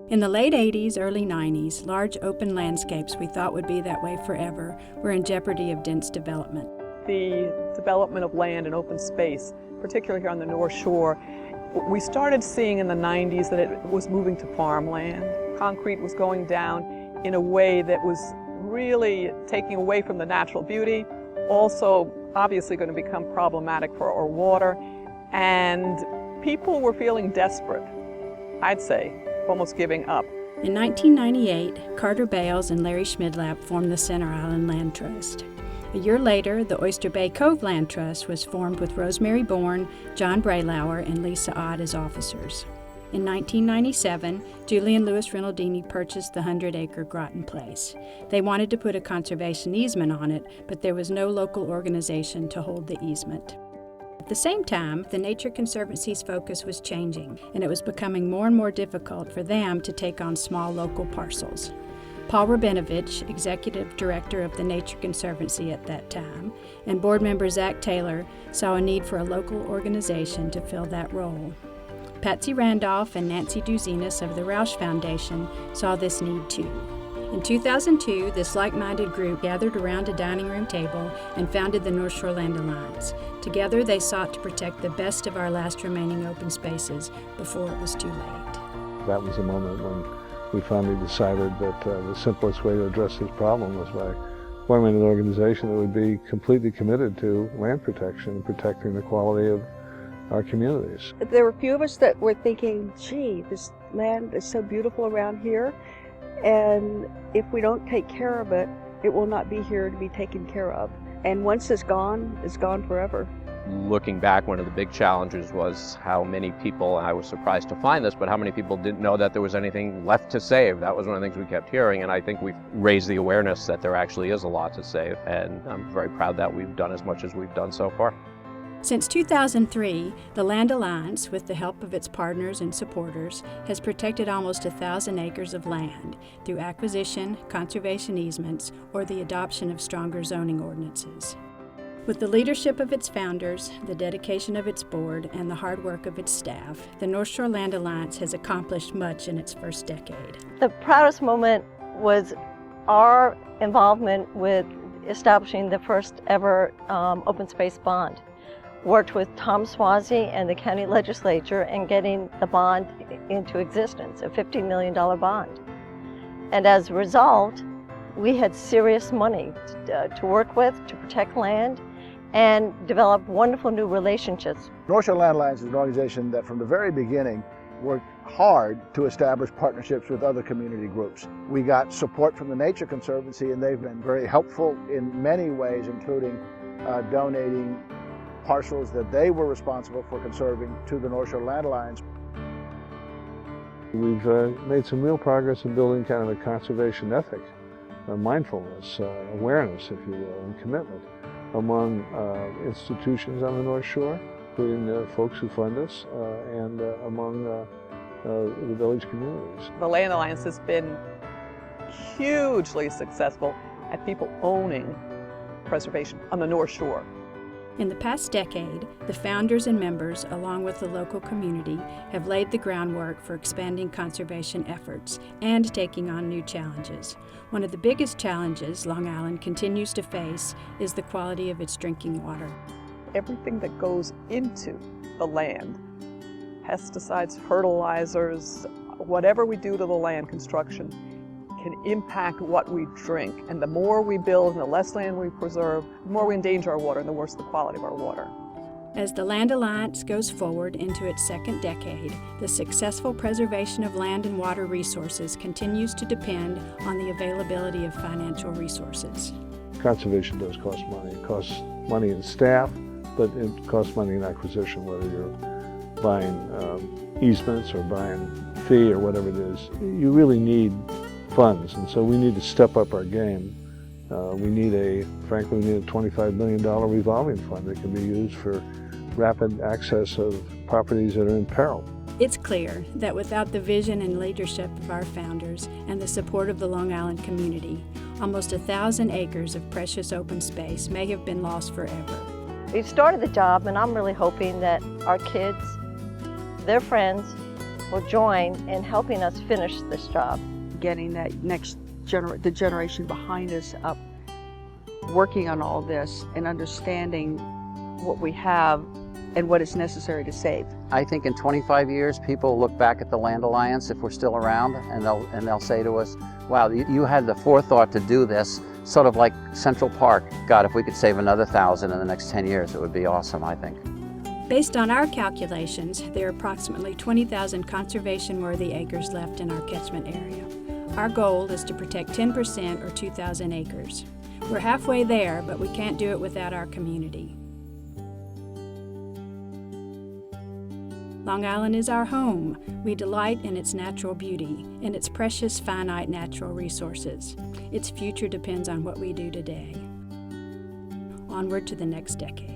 In the late 80s, early 90s, large open landscapes we thought would be that way forever were in jeopardy of dense development. The development of land and open space, particularly here on the North Shore, we started seeing in the 90s that it was moving to farmland. Concrete was going down in a way that was really taking away from the natural beauty, also obviously going to become problematic for our water, and people were feeling desperate, I'd say, almost giving up. In 1998, Carter Bales and Larry Schmidlap formed the Center Island Land Trust. A year later, the Oyster Bay Cove Land Trust was formed with Rosemary Bourne, John Braylauer, and Lisa Ott as officers. In 1997, Julie and Louis Rinaldini purchased the 100-acre Groton Place. They wanted to put a conservation easement on it, but there was no local organization to hold the easement. At the same time, the Nature Conservancy's focus was changing, and it was becoming more and more difficult for them to take on small local parcels. Paul Rabinovich, executive director of the Nature Conservancy at that time, and board member Zach Taylor saw a need for a local organization to fill that role. Patsy Randolph and Nancy Duzinas of the Roush Foundation saw this need too. In 2002, this like-minded group gathered around a dining room table and founded the North Shore Land Alliance. Together, they sought to protect the best of our last remaining open spaces before it was too late. That was the moment when we finally decided that the simplest way to address this problem was by forming an organization that would be completely committed to land protection and protecting the quality of our communities. There were a few of us that were thinking, gee, this land is so beautiful around here, and if we don't take care of it, it will not be here to be taken care of. And once it's gone forever. Looking back, one of the big challenges was how many people, I was surprised to find this, but how many people didn't know that there was anything left to save. That was one of the things we kept hearing, and I think we've raised the awareness that there actually is a lot to save, and I'm very proud that we've done as much as we've done so far. Since 2003, the Land Alliance, with the help of its partners and supporters, has protected almost 1,000 acres of land through acquisition, conservation easements, or the adoption of stronger zoning ordinances. With the leadership of its founders, the dedication of its board, and the hard work of its staff, the North Shore Land Alliance has accomplished much in its first decade. The proudest moment was our involvement with establishing the first ever open space bond. Worked with Tom Swazi and the county legislature in getting the bond into existence, a $50 million bond. And as a result, we had serious money to work with to protect land and develop wonderful new relationships. North Shore Land Alliance is an organization that from the very beginning worked hard to establish partnerships with other community groups. We got support from the Nature Conservancy, and they've been very helpful in many ways, including donating parcels that they were responsible for conserving to the North Shore Land Alliance. We've made some real progress in building kind of a conservation ethic, mindfulness, awareness, if you will, and commitment among institutions on the North Shore, including the folks who fund us, and among the village communities. The Land Alliance has been hugely successful at people owning preservation on the North Shore. In the past decade, the founders and members, along with the local community, have laid the groundwork for expanding conservation efforts and taking on new challenges. One of the biggest challenges Long Island continues to face is the quality of its drinking water. Everything that goes into the land, pesticides, fertilizers, whatever we do to the land, construction, can impact what we drink. And the more we build and the less land we preserve, the more we endanger our water and the worse the quality of our water. As the Land Alliance goes forward into its second decade, the successful preservation of land and water resources continues to depend on the availability of financial resources. Conservation does cost money. It costs money in staff, but it costs money in acquisition, whether you're buying easements or buying fee or whatever it is. You really need funds, and so we need to step up our game. Frankly, we need a $25 million revolving fund that can be used for rapid access of properties that are in peril. It's clear that without the vision and leadership of our founders and the support of the Long Island community, almost 1,000 acres of precious open space may have been lost forever. We've started the job, and I'm really hoping that our kids, their friends, will join in helping us finish this job. Getting that the generation behind us up, working on all this and understanding what we have and what is necessary to save. I think in 25 years, people look back at the Land Alliance, if we're still around, and they'll say to us, wow, you had the forethought to do this, sort of like Central Park. God, if we could save another 1,000 in the next 10 years, it would be awesome, I think. Based on our calculations, there are approximately 20,000 conservation-worthy acres left in our catchment area. Our goal is to protect 10% or 2,000 acres. We're halfway there, but we can't do it without our community. Long Island is our home. We delight in its natural beauty and its precious finite natural resources. Its future depends on what we do today. Onward to the next decade.